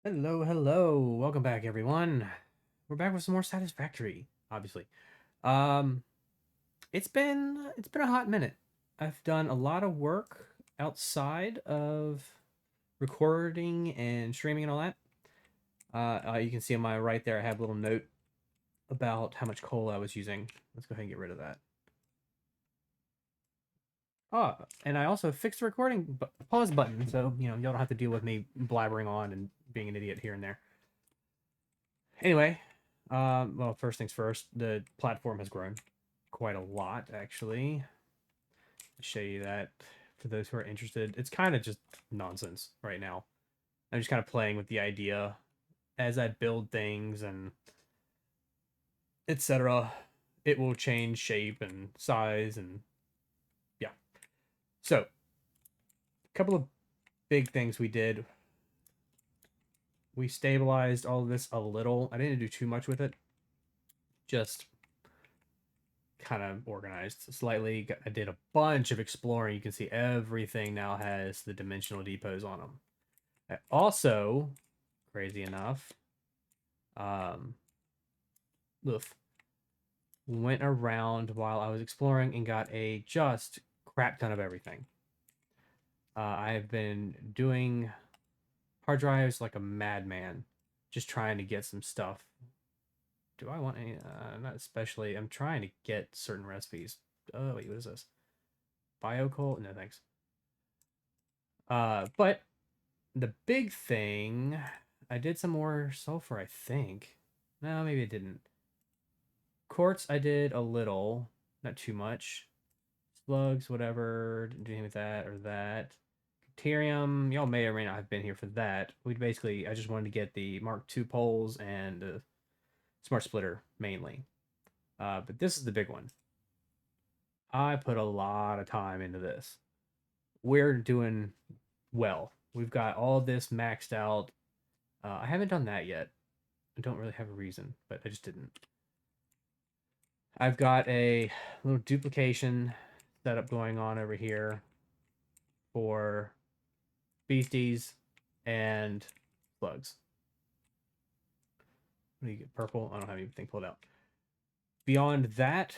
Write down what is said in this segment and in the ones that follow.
Hello, hello. Welcome back, everyone. We're back with some more Satisfactory, obviously. Um, it's been a hot minute. I've done a lot of work outside of recording and streaming and all that. You can see on my right there, I have a little note about how much coal I was using. Let's go ahead and get rid of that. Oh, and I also fixed the recording pause button, so y'all don't have to deal with me blabbering on and being an idiot here and there. Anyway, well, first things first, the platform has grown quite a lot, actually. I'll show you that for those who are interested. It's kind of just nonsense right now. I'm just kind of playing with the idea as I build things and etc. It will change shape and size and yeah. So, a couple of big things we did. We stabilized all of this a little. I didn't do too much with it. Just kind of organized slightly. I did a bunch of exploring. You can see everything now has the dimensional depots on them. I also, crazy enough, um, oof, went around while I was exploring and got a just crap ton of everything. I have been doing hard drives like a madman, just trying to get some stuff. Do I want any? Not especially. I'm trying to get certain recipes. Oh wait, what is this? Biocoal? No thanks. But the big thing, I did some more sulfur, I think. No, maybe I didn't. Quartz, I did a little, not too much. Slugs, whatever, didn't do anything with that or that. Deuterium, y'all may or may not have been here for that. I just wanted to get the Mark II poles and the Smart Splitter mainly. But this is the big one. I put a lot of time into this. We're doing well. We've got all this maxed out. I haven't done that yet. I don't really have a reason, but I just didn't. I've got a little duplication setup going on over here for beasties and slugs. What do you get? Purple? I don't have anything pulled out. Beyond that,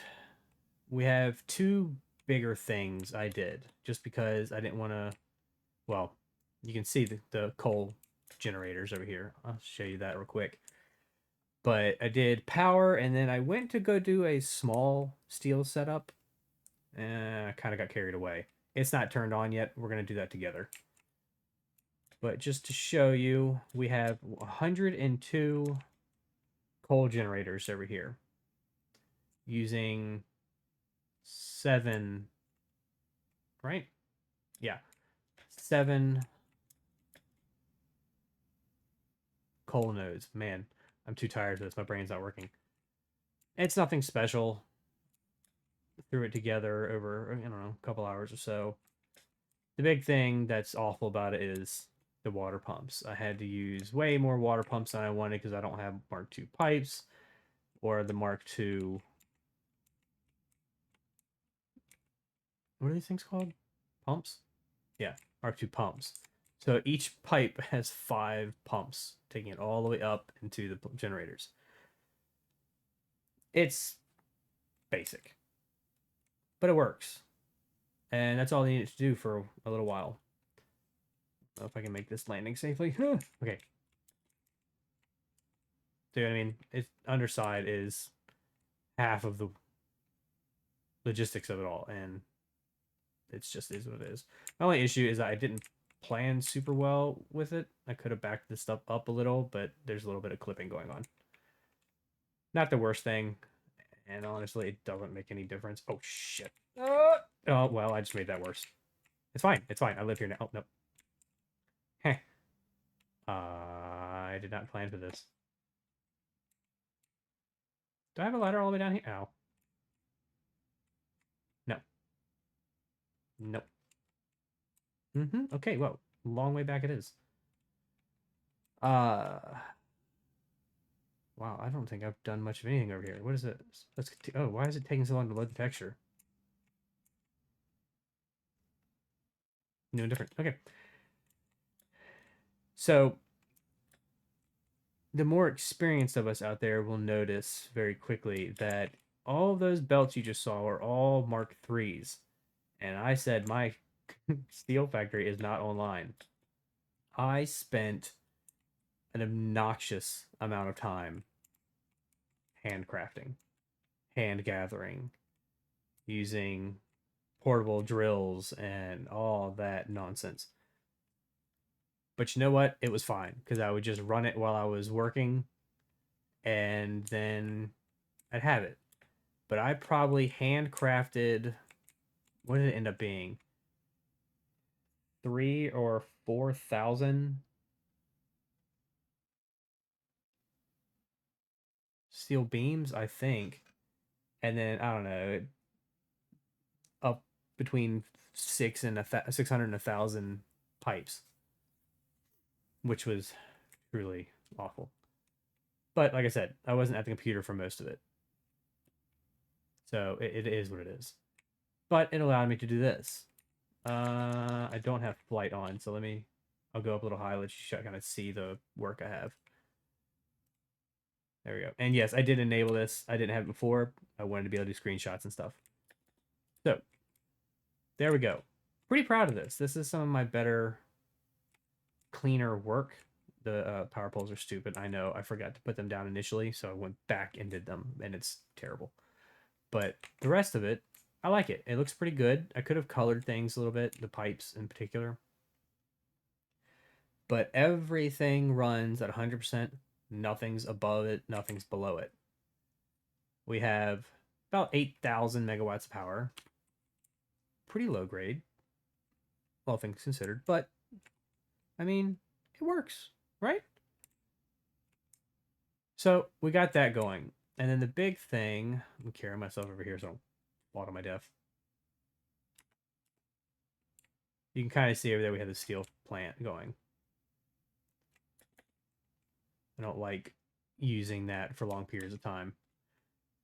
we have two bigger things I did just because I didn't want to. Well, you can see the coal generators over here. I'll show you that real quick. But I did power, and then I went to go do a small steel setup, and I kind of got carried away. It's not turned on yet. We're going to do that together. But just to show you, we have 102 coal generators over here using 7, right? Yeah, 7 coal nodes. Man, I'm too tired for this. My brain's not working. It's nothing special. Threw it together over, I don't know, a couple hours or so. The big thing that's awful about it is the water pumps. I had to use way more water pumps than I wanted because I don't have Mark II pipes or the Mark II. What are these things called? Pumps? Yeah, Mark II pumps. So each pipe has 5 pumps, taking it all the way up into the generators. It's basic, but it works. And that's all I needed to do for a little while. I don't know if I can make this landing safely. Okay. So, I mean, its underside is half of the logistics of it all, and it's just is what it is. My only issue is that I didn't plan super well with it. I could have backed this stuff up a little, but there's a little bit of clipping going on. Not the worst thing, and honestly, it doesn't make any difference. Oh shit. Oh well, I just made that worse. It's fine. It's fine. I live here now. Oh no. Heh. I did not plan for this. Do I have a ladder all the way down here? Ow. No. Nope. Okay, well, long way back it is. Uh, wow, I don't think I've done much of anything over here. What is it? Let's oh, why is it taking so long to load the texture? New and different. Okay. So the more experienced of us out there will notice very quickly that all of those belts you just saw are all Mark IIIs. And I said my steel factory is not online. I spent an obnoxious amount of time handcrafting, hand gathering, using portable drills and all that nonsense. But you know what? It was fine because I would just run it while I was working and then I'd have it. But I probably handcrafted, what did it end up being? 3 or 4 thousand steel beams, I think. And then I don't know, up between 600 and 1,000 pipes, which was truly awful. But like I said, I wasn't at the computer for most of it, so it is what it is. But it allowed me to do this. I don't have flight on, so I'll go up a little high, let you kind of see the work I have. There we go. And yes, I did enable this. I didn't have it before. I wanted to be able to do screenshots and stuff. So there we go. Pretty proud of this. This is some of my better, cleaner work. The power poles are stupid. I know. I forgot to put them down initially, so I went back and did them, and it's terrible. But the rest of it, I like it. It looks pretty good. I could have colored things a little bit, the pipes in particular. But everything runs at 100%. Nothing's above it, nothing's below it. We have about 8,000 megawatts of power. Pretty low grade, all things considered. But, I mean, it works, right? So we got that going. And then the big thing, I'm carrying myself over here so I don't fall to my death. You can kind of see over there we have the steel plant going. I don't like using that for long periods of time.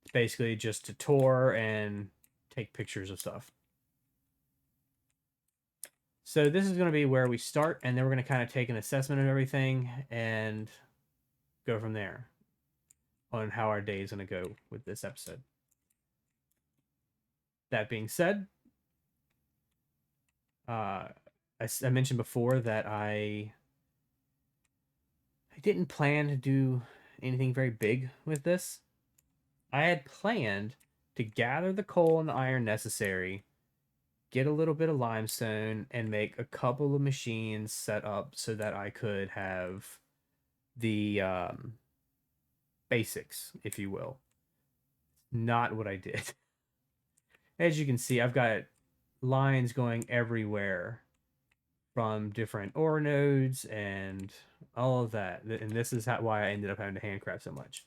It's basically just to tour and take pictures of stuff. So this is going to be where we start, and then we're going to kind of take an assessment of everything and go from there on how our day is going to go with this episode. That being said, I mentioned before that I didn't plan to do anything very big with this. I had planned to gather the coal and the iron necessary, get a little bit of limestone, and make a couple of machines set up so that I could have the basics, if you will. Not what I did. As you can see, I've got lines going everywhere from different ore nodes and all of that. And this is why I ended up having to handcraft so much.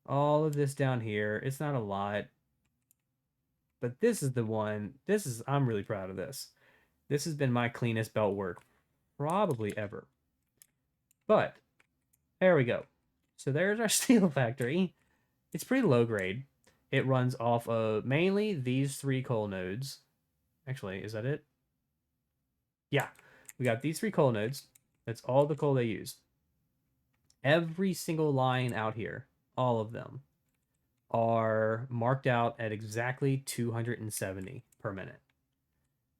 All of this down here, it's not a lot, but this is the one. I'm really proud of this. This has been my cleanest belt work probably ever. But there we go. So there's our steel factory. It's pretty low grade. It runs off of mainly these 3 coal nodes. Actually, is that it? Yeah. We got these 3 coal nodes. That's all the coal they use. Every single line out here, all of them, are marked out at exactly 270 per minute.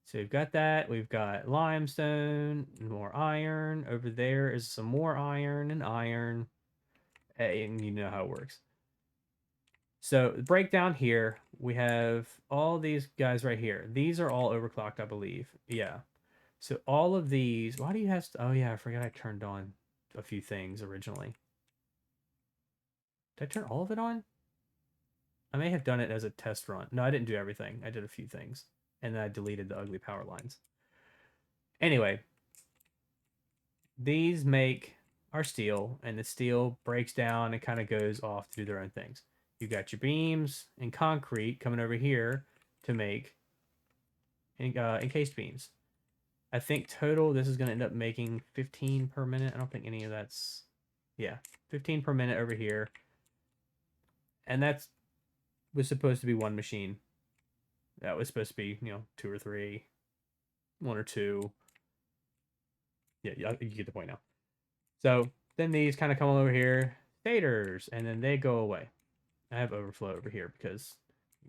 So we've got that. We've got limestone, more iron. Over there is some more iron and iron. And you know how it works. So the breakdown here, we have all these guys right here. These are all overclocked, I believe. Yeah. So all of these, why do you have, oh yeah, I forgot I turned on a few things originally. Did I turn all of it on? I may have done it as a test run. No, I didn't do everything. I did a few things. And then I deleted the ugly power lines. Anyway, these make our steel, and the steel breaks down and kind of goes off to do their own things. You got your beams and concrete coming over here to make encased beams. I think total this is going to end up making 15 per minute. I don't think any of that's, yeah, 15 per minute over here. And was supposed to be one machine. That was supposed to be, 2 or 3, 1 or 2. Yeah, you get the point now. So Then these kind of come over here, stators, and then they go away. I have overflow over here because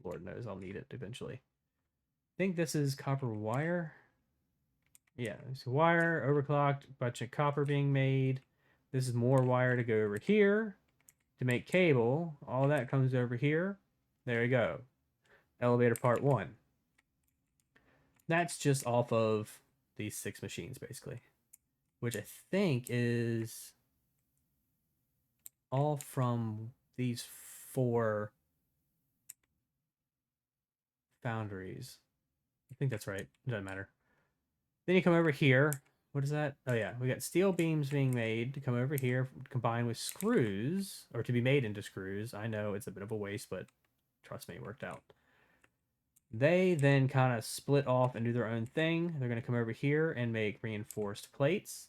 Lord knows I'll need it eventually. I think this is copper wire. Yeah, it's wire, overclocked, bunch of copper being made. This is more wire to go over here to make cable. All that comes over here. There you go. Elevator part 1. That's just off of these 6 machines, basically. Which I think is all from these 4 foundries. I think that's right. It doesn't matter. Then you come over here. What is that? Oh, yeah. We got steel beams being made to come over here, combined with screws, or to be made into screws. I know it's a bit of a waste, but trust me, it worked out. They then kind of split off and do their own thing. They're going to come over here and make reinforced plates.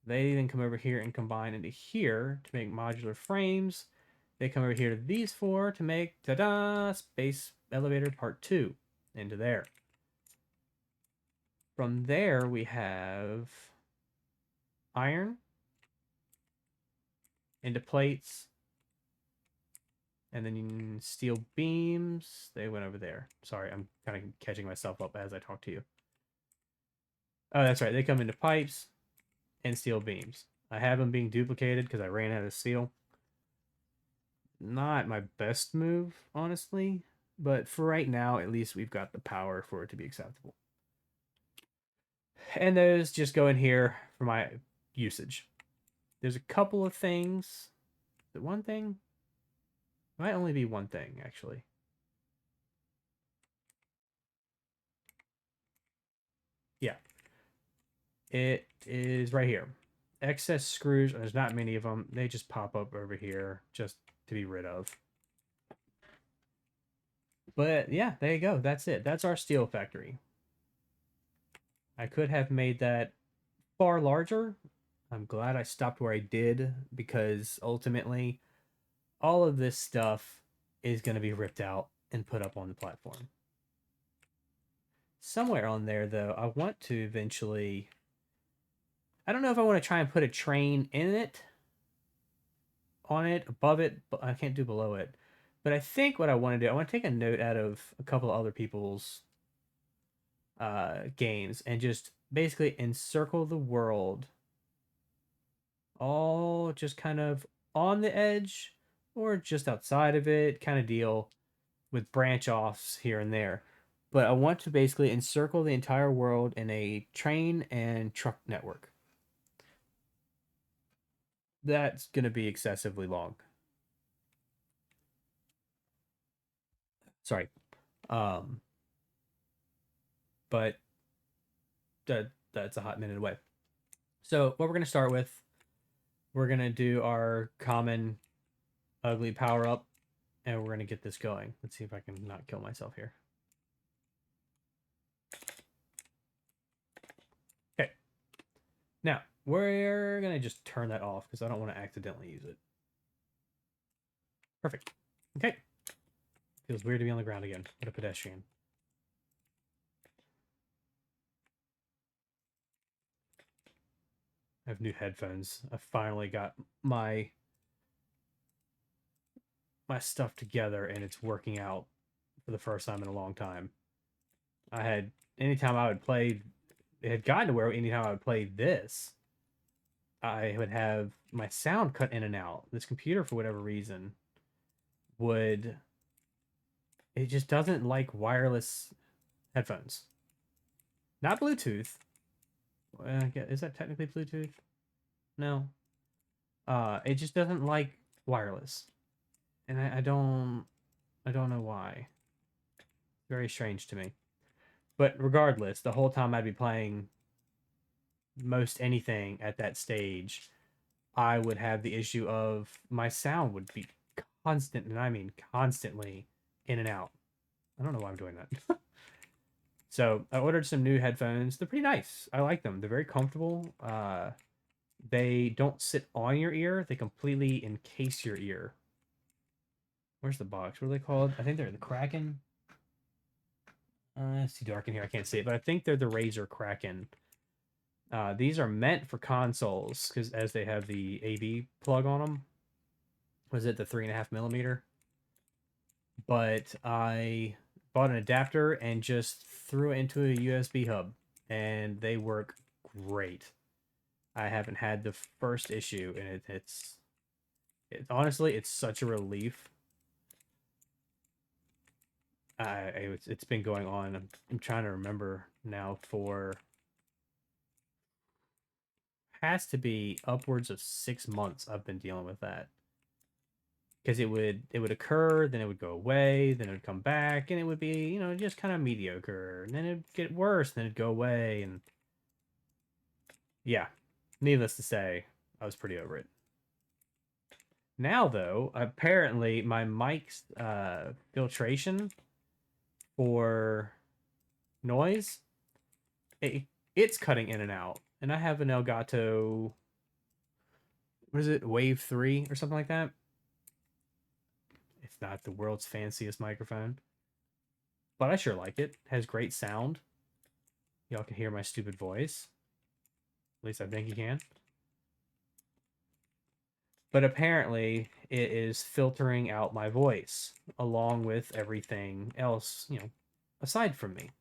They then come over here and combine into here to make modular frames. They come over here to these 4 to make, ta-da, space elevator part 2 into there. From there, we have iron into plates. And then steel beams. They went over there. Sorry, I'm kind of catching myself up as I talk to you. Oh, that's right. They come into pipes and steel beams. I have them being duplicated because I ran out of steel. Not my best move, honestly. But for right now, at least we've got the power for it to be acceptable. And those just go in here for my usage. There's a couple of things. Is it one thing? It might only be one thing, actually. Yeah. It is right here. Excess screws, there's not many of them. They just pop up over here just to be rid of. But yeah, there you go. That's it. That's our steel factory. I could have made that far larger. I'm glad I stopped where I did because ultimately all of this stuff is going to be ripped out and put up on the platform. Somewhere on there, though, I want to eventually... I don't know if I want to try and put a train in it, on it, above it, but I can't do below it. But I think what I want to do, I want to take a note out of a couple of other people's games and just basically encircle the world all just kind of on the edge or just outside of it kind of deal with branch offs here and there. But I want to basically encircle the entire world in a train and truck network. That's going to be excessively long. Sorry. But that's a hot minute away. So what we're going to start with, we're going to do our common ugly power up, and we're going to get this going. Let's see if I can not kill myself here. Okay. Now, we're going to just turn that off because I don't want to accidentally use it. Perfect. Okay. Feels weird to be on the ground again. What a pedestrian. I have new headphones. I finally got my stuff together and it's working out for the first time in a long time. I had anytime I would play, it had gotten to where anytime I would play this, I would have my sound cut in and out. This computer, for whatever reason, it just doesn't like wireless headphones. Not Bluetooth. Is that technically Bluetooth? No. It just doesn't like wireless, and I don't know why. Very strange to me. But regardless, the whole time I'd be playing most anything at that stage, I would have the issue of my sound would be constant, and I mean constantly, in and out. I don't know why I'm doing that. So I ordered some new headphones. They're pretty nice. I like them. They're very comfortable. They don't sit on your ear. They completely encase your ear. Where's the box? What are they called? I think they're the Kraken. It's too dark in here. I can't see it, but I think they're the Razer Kraken. These are meant for consoles because as they have the AB plug on them. Was it the 3.5 millimeter? But I bought an adapter and just threw it into a USB hub, and they work great. I haven't had the first issue, and honestly, it's such a relief. It's been going on. I'm trying to remember now for has to be upwards of 6 months I've been dealing with that because it would occur, then it would go away, then it would come back, and it would be just kind of mediocre, and then it'd get worse, then it'd go away, and yeah, needless to say, I was pretty over it. Now though, apparently my mic's filtration for noise, it, it's cutting in and out, and I have an Elgato. What is it, Wave 3 or something like that? It's not the world's fanciest microphone, but I sure like it. It has great sound. Y'all can hear my stupid voice. At least I think you can. But apparently, it is filtering out my voice along with everything else, aside from me.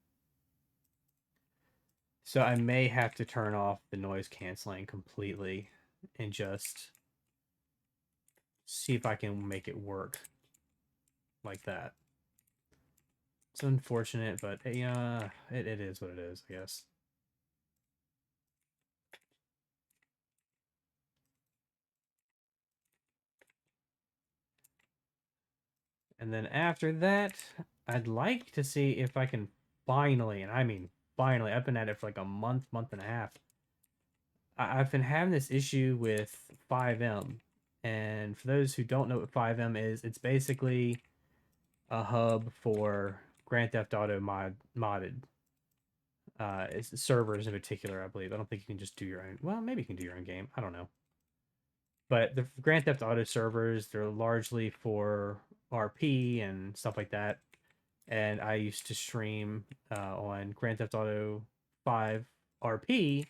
So I may have to turn off the noise canceling completely and just see if I can make it work like that. It's unfortunate, but yeah, it is what it is, I guess. And then after that, I'd like to see if I can finally, and I mean finally, I've been at it for like a month and a half. I've been having this issue with 5M. And for those who don't know what 5M is, it's basically a hub for Grand Theft Auto modded. It's servers in particular, I believe. I don't think you can just do your own. Well, maybe you can do your own game. I don't know. But the Grand Theft Auto servers, they're largely for RP and stuff like that. And I used to stream on Grand Theft Auto 5 RP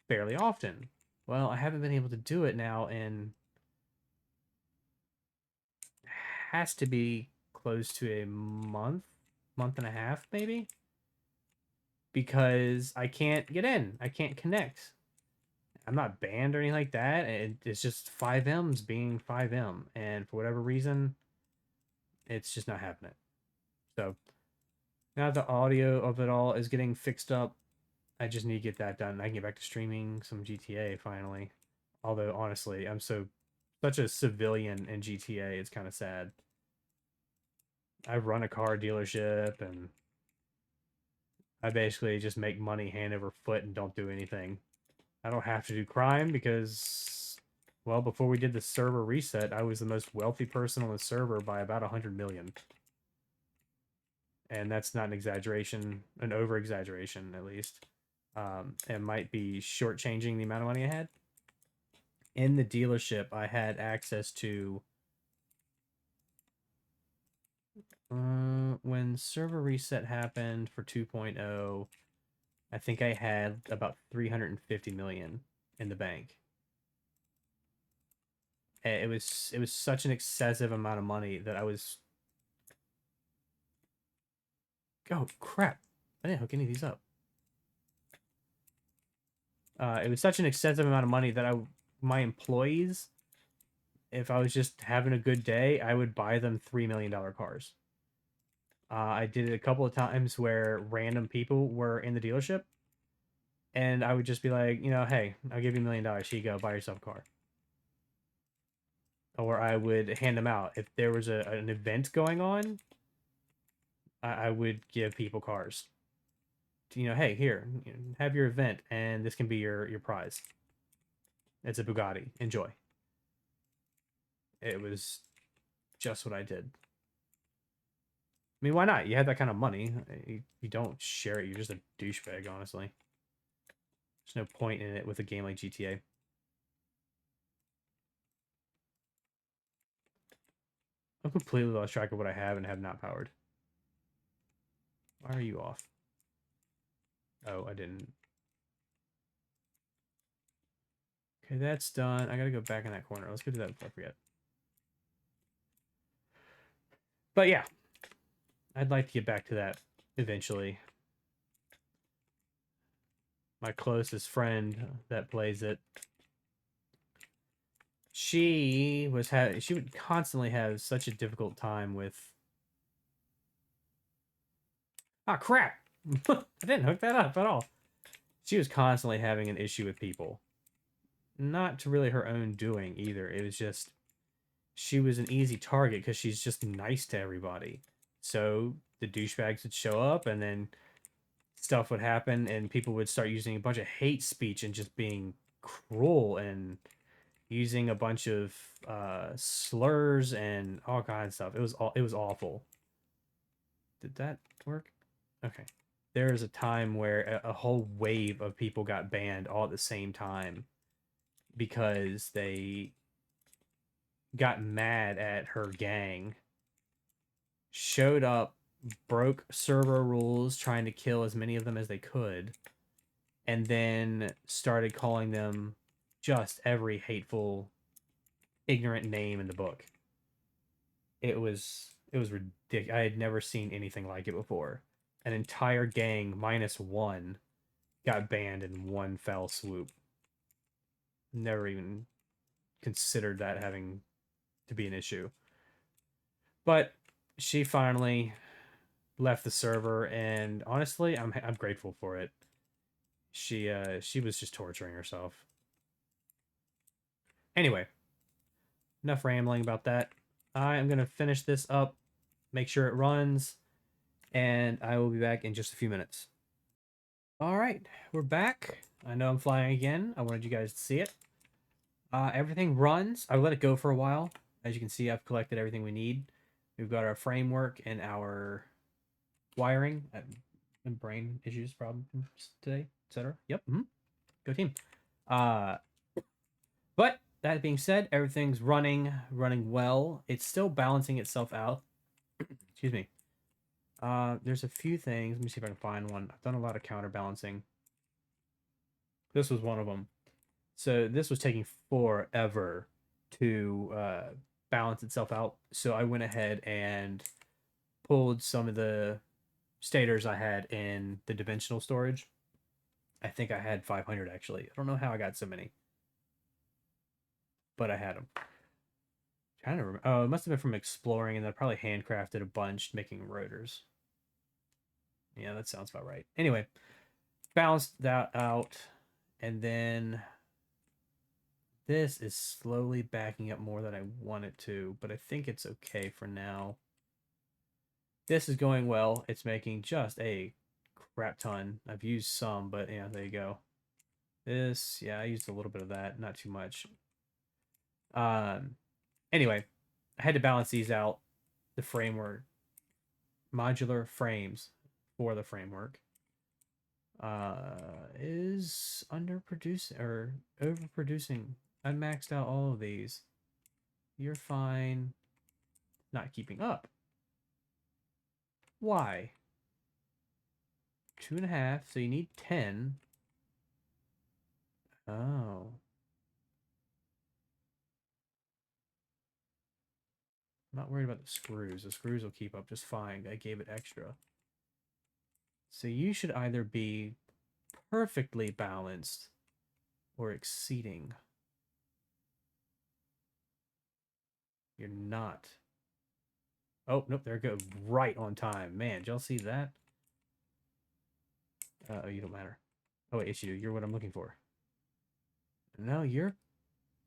fairly often. Well, I haven't been able to do it now in has to be close to a month and a half maybe, because I can't get in. I can't connect. I'm not banned or anything like that. It's just 5M's being 5M, and for whatever reason, it's just not happening. So now the audio of it all is getting fixed up. I just need to get that done. I can get back to streaming some GTA finally. Although honestly, I'm such a civilian in GTA. It's kind of sad. I run a car dealership, and I basically just make money hand over foot and don't do anything. I don't have to do crime because, well, before we did the server reset, I was the most wealthy person on the server by about 100 million. And that's not an exaggeration, an over exaggeration at least. It might be shortchanging the amount of money I had. In the dealership, I had access to when server reset happened for 2.0, I think I had about 350 million in the bank. It was such an excessive amount of money that I was. Oh crap! I didn't hook any of these up. It was such an excessive amount of money that my employees, if I was just having a good day, I would buy them $3 million cars. I did it a couple of times where random people were in the dealership, and I would just be like, hey, I'll give you $1 million. Here you go, buy yourself a car. Or I would hand them out if there was an event going on. I would give people cars. Hey, here, have your event, and this can be your prize. It's a Bugatti. Enjoy. It was just what I did. I mean, why not? You had that kind of money. You don't share it. You're just a douchebag, honestly. There's no point in it with a game like GTA. I'm completely lost track of what I have and have not powered. Why are you off? Oh, I didn't. Okay, that's done. I gotta go back in that corner. Let's go do that before I forget. But yeah, I'd like to get back to that eventually. My closest friend that plays it, she would constantly have such a difficult time with. Ah, crap! I didn't hook that up at all. She was constantly having an issue with people. Not to really her own doing either. It was just she was an easy target because she's just nice to everybody. So the douchebags would show up, and then stuff would happen, and people would start using a bunch of hate speech and just being cruel and using a bunch of slurs and all kinds of stuff. It was awful. Did that work? Okay. There was a time where a whole wave of people got banned all at the same time because they got mad at her gang, showed up, broke server rules, trying to kill as many of them as they could, and then started calling them just every hateful, ignorant name in the book. It was ridiculous. I had never seen anything like it before. An entire gang minus one got banned in one fell swoop. Never even considered that having to be an issue. But she finally left the server, and honestly, I'm grateful for it. She was just torturing herself. Anyway, enough rambling about that. I am gonna finish this up, make sure it runs, and I will be back in just a few minutes. All right, we're back. I know I'm flying again. I wanted you guys to see it. Everything runs. I let it go for a while. As you can see, I've collected everything we need. We've got our framework and our wiring and brain issues problems today, etc. Yep. Go team. Uh, but that being said, everything's running well. It's still balancing itself out. Excuse me. There's a few things. Let me see if I can find one. I've done a lot of counterbalancing. This was one of them. So this was taking forever to balance itself out. So I went ahead and pulled some of the stators I had in the dimensional storage. I think I had 500 actually. I don't know how I got so many, but I had them. Trying to remember. Oh, it must have been from exploring, and I probably handcrafted a bunch making rotors. Yeah, that sounds about right. Anyway, balanced that out, and then this is slowly backing up more than I want it to, but I think it's okay for now. This is going well. It's making just a crap ton. I've used some, but yeah, there you go. This, yeah, I used a little bit of that, not too much. Anyway, I had to balance these out. The framework, modular frames for the framework, is underproducing or overproducing. I maxed out all of these. You're fine. Not keeping up. Why? 2.5, so you need 10. Oh. I'm not worried about the screws. The screws will keep up just fine. I gave it extra. So you should either be perfectly balanced or exceeding. You're not. Oh, nope, there it goes. Right on time. Man, did y'all see that? Oh, you don't matter. Oh, wait, it's you. You're what I'm looking for. No, you're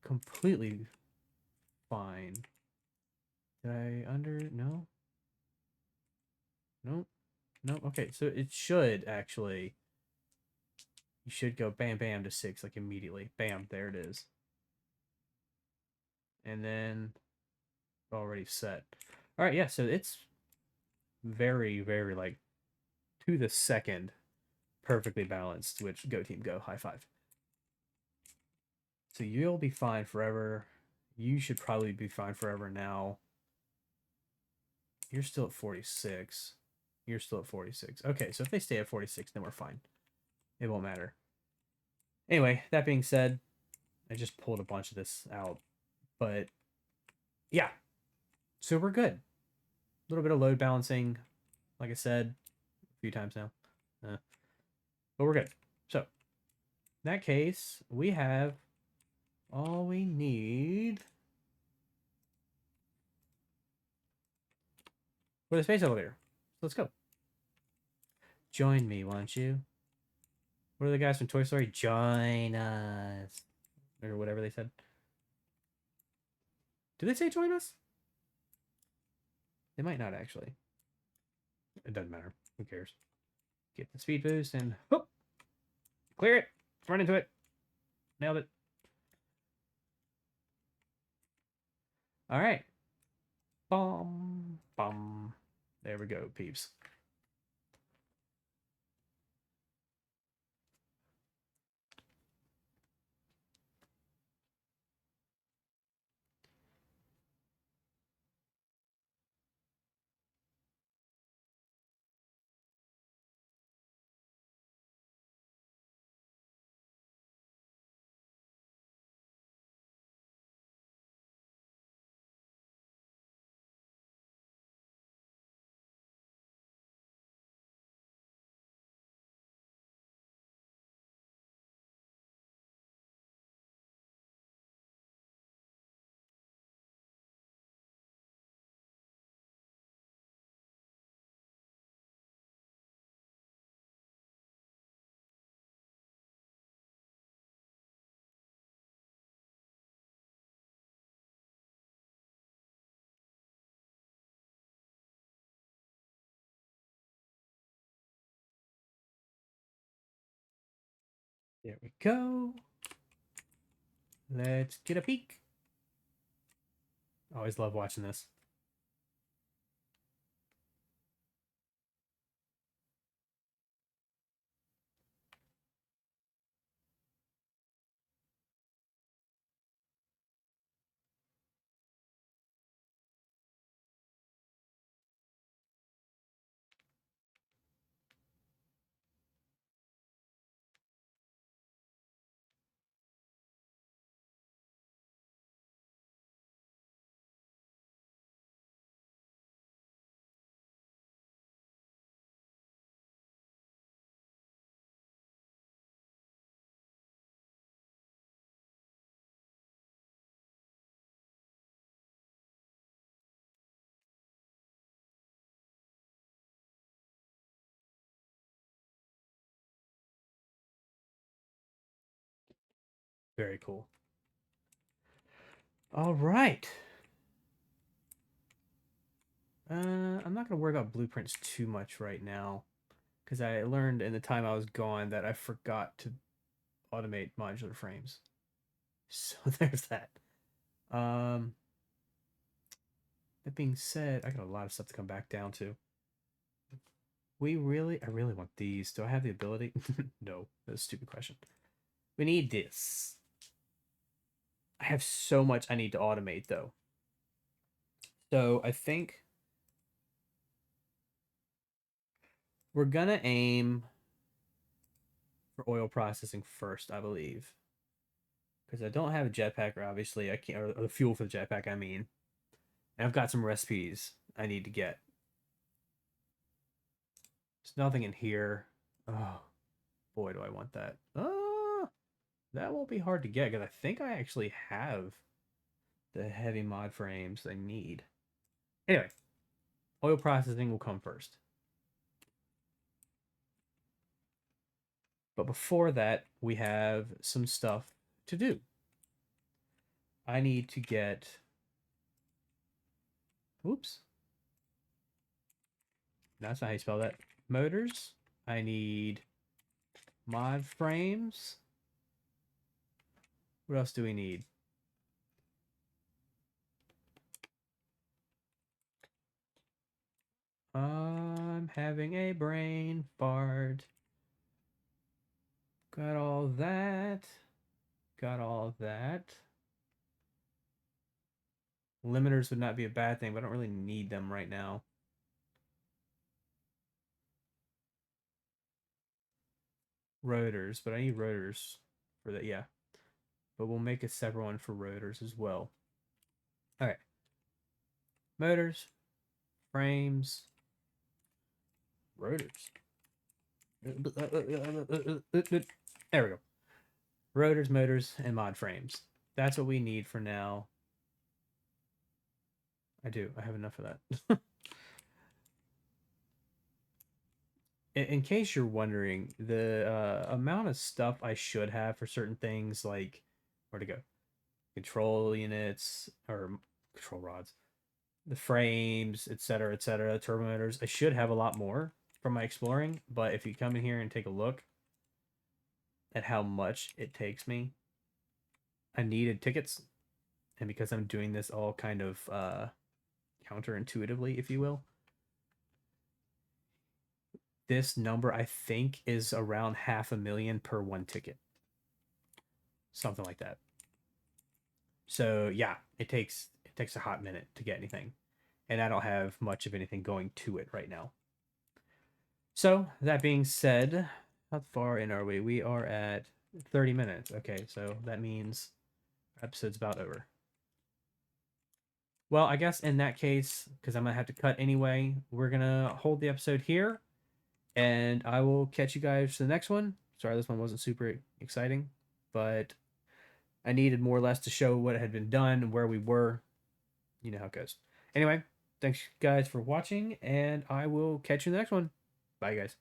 completely fine. Did I under... No? Nope. Nope. Okay, so it should actually... You should go bam, bam to 6, like, immediately. Bam, there it is. And then... Already set. Alright, yeah, so it's very, very, like, to the second, perfectly balanced, which go team, go. High five. So you'll be fine forever. You should probably be fine forever now. You're still at 46. You're still at 46. Okay, so if they stay at 46, then we're fine. It won't matter. Anyway, that being said, I just pulled a bunch of this out. But yeah, so we're good. A little bit of load balancing, like I said a few times now. But we're good. So, in that case, we have all we need for the space elevator. Let's go. Join me, won't you? What are the guys from Toy Story? Join us. Or whatever they said. Did they say join us? They might not actually. It doesn't matter. Who cares? Get the speed boost and whoop! Clear it. Let's run into it. Nailed it. All right. Bum, bum. There we go, peeps. There we go. Let's get a peek. Always love watching this. Very cool. All right. I'm not going to worry about blueprints too much right now because I learned in the time I was gone that I forgot to automate modular frames. So there's that. Um, that being said, I got a lot of stuff to come back down to. I really want these. Do I have the ability? No, that's a stupid question. We need this. I have so much I need to automate though. So I think we're gonna aim for oil processing first, I believe. Because I don't have a jetpack, or obviously I can't, or the fuel for the jetpack, I mean. And I've got some recipes I need to get. There's nothing in here. Oh, boy, do I want that. That won't be hard to get, because I think I actually have the heavy mod frames I need. Anyway, oil processing will come first. But before that, we have some stuff to do. I need to get... Oops. That's not how you spell that. Motors. I need mod frames. What else do we need? I'm having a brain fart. Got all that. Got all that. Limiters would not be a bad thing, but I don't really need them right now. Rotors, but I need rotors for that. Yeah. but we'll make a separate one for rotors as well. All right. Motors, frames, rotors. There we go. Rotors, motors, and mod frames. That's what we need for now. I do. I have enough of that. In case you're wondering, the amount of stuff I should have for certain things, like where to go, control units or control rods, the frames, etc., turbo motors, I should have a lot more from my exploring. But if you come in here and take a look at how much it takes me, I needed tickets, and because I'm doing this all kind of counterintuitively, if you will, this number I think is around 500,000 per one ticket, something like that. So yeah, it takes a hot minute to get anything, and I don't have much of anything going to it right now. So that being said, how far in are we? We are at 30 minutes. Okay, so that means our episode's about over. Well, I guess in that case, because I'm gonna have to cut anyway, we're gonna hold the episode here, and I will catch you guys for the next one. Sorry, this one wasn't super exciting, but I needed more or less to show what had been done, where we were. You know how it goes. Anyway, thanks guys for watching, and I will catch you in the next one. Bye, guys.